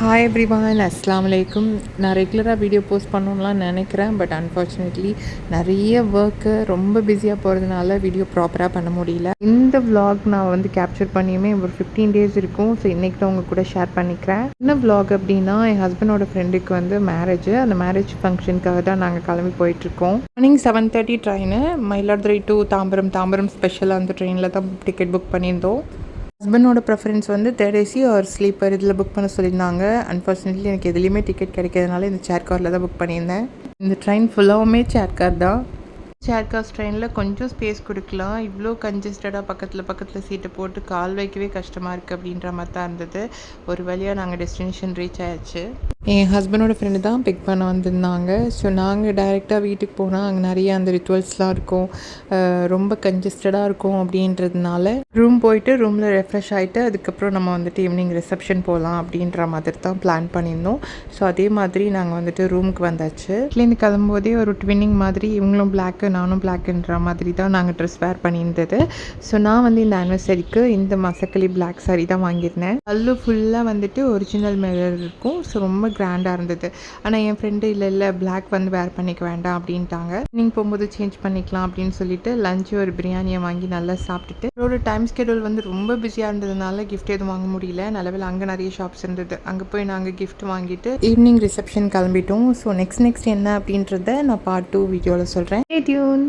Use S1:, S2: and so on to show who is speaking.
S1: Hi everyone, அஸ்ஸலாமு அலைக்கும். நான் ரெகுலராக வீடியோ போஸ்ட் பண்ணணும்லாம் நினைக்கிறேன். பட் அன்ஃபார்ச்சுனேட்லி நிறைய ஒர்க்கு ரொம்ப பிஸியாக போகிறதுனால வீடியோ ப்ராப்பராக பண்ண முடியல. இந்த vlog நான் வந்து கேப்சர் பண்ணியுமே ஒரு 15 டேஸ் இருக்கும். ஸோ இன்றைக்கி தான் உங்கள் கூட ஷேர் பண்ணிக்கிறேன். என்ன vlog அப்படின்னா, என் ஹஸ்பண்டோட ஃப்ரெண்டுக்கு வந்து மேரேஜ். அந்த மேரேஜ் ஃபங்க்ஷனுக்காக தான் நாங்கள் கிளம்பி போயிட்டுருக்கோம். Morning 7:30 train, Mayiladuthurai to Tambaram ஸ்பெஷலாக அந்த ட்ரெயினில் தான் டிக்கெட் புக் பண்ணியிருந்தோம். ஹஸ்பண்டோட ப்ரெஃபரன்ஸ் வந்து தேர்ட் ஏசி ஆர் ஸ்லீப்பர் இதில் புக் பண்ண சொல்லியிருந்தாங்க. அன்ஃபார்ச்சுனேட்லி எனக்கு எதுலேயுமே டிக்கெட் கிடைக்கிறதுனால இந்த சேர் காரில் தான் புக் பண்ணியிருந்தேன். இந்த ட்ரெயின் ஃபுல்லாகவுமே சேர் கார் தான். சேர் கார்ஸ் ட்ரெயினில் கொஞ்சம் ஸ்பேஸ் கொடுக்கலாம். இவ்வளோ கன்ஜஸ்டடாக பக்கத்தில் சீட்டை போட்டு கால் வைக்கவே கஷ்டமாக இருக்குது அப்படின்ற மாதிரி தான் இருந்தது. ஒரு வழியாக நாங்கள் டெஸ்டினேஷன் ரீச் ஆயாச்சு. என் ஹஸ்பண்டோட ஃப்ரெண்டு தான் பிக் பண்ண வந்திருந்தாங்க. ஸோ நாங்கள் டைரெக்டாக வீட்டுக்கு போனால் அங்கே நிறைய அந்த ரிச்சுவல்ஸ்லாம் இருக்கும், ரொம்ப கன்ஜஸ்டடாக இருக்கும். அப்படின்றதுனால ரூம் போயிட்டு ரூமில் ரெஃப்ரெஷ் ஆகிட்டு அதுக்கப்புறம் நம்ம வந்துட்டு ஈவினிங் ரிசப்ஷன் போகலாம் அப்படின்ற மாதிரி தான் பிளான் பண்ணியிருந்தோம். ஸோ அதே மாதிரி நாங்கள் வந்துட்டு ரூமுக்கு வந்தாச்சு. வீட்டிலேருந்து கிளம்பும்போதே ஒரு ட்வின்னிங் மாதிரி இவங்களும் பிளாக்கு நானும் பிளாக்குன்ற மாதிரி தான் நாங்கள் ட்ரெஸ் வேர் பண்ணியிருந்தது. ஸோ நான் வந்து இந்த ஆனிவர்சரிக்கு இந்த மசக்களி பிளாக் சாரி தான் வாங்கியிருந்தேன். பல்லு ஃபுல்லாக வந்துட்டு ஒரிஜினல் மிரர் இருக்கும். ஸோ ரொம்ப கிராண்டாக இருந்தது. ஆனால் என் ஃப்ரெண்டு இல்லை பிளாக் வந்து வேர் பண்ணிக்க வேண்டாம் அப்படின்ட்டாங்க. நீங்கள் போகும்போது சேஞ்ச் பண்ணிக்கலாம் அப்படின்னு சொல்லிட்டு லஞ்சு ஒரு பிரியாணியை வாங்கி நல்லா சாப்பிட்டுட்டு, ஒரு டைம் ஸ்கெடியூல் வந்து ரொம்ப பிஸியாக இருந்ததுனால கிஃப்ட் எதுவும் வாங்க முடியல. நல்லவேளை அங்கே நிறைய ஷாப்ஸ் இருந்தது. அங்கே போய் நாங்கள் கிஃப்ட் வாங்கிட்டு ஈவினிங் ரிசப்ஷன் கிளம்பிட்டோம். ஸோ நெக்ஸ்ட் என்ன அப்படின்றத நான் பார்ட் 2 வீடியோவில் சொல்கிறேன். Stay tune.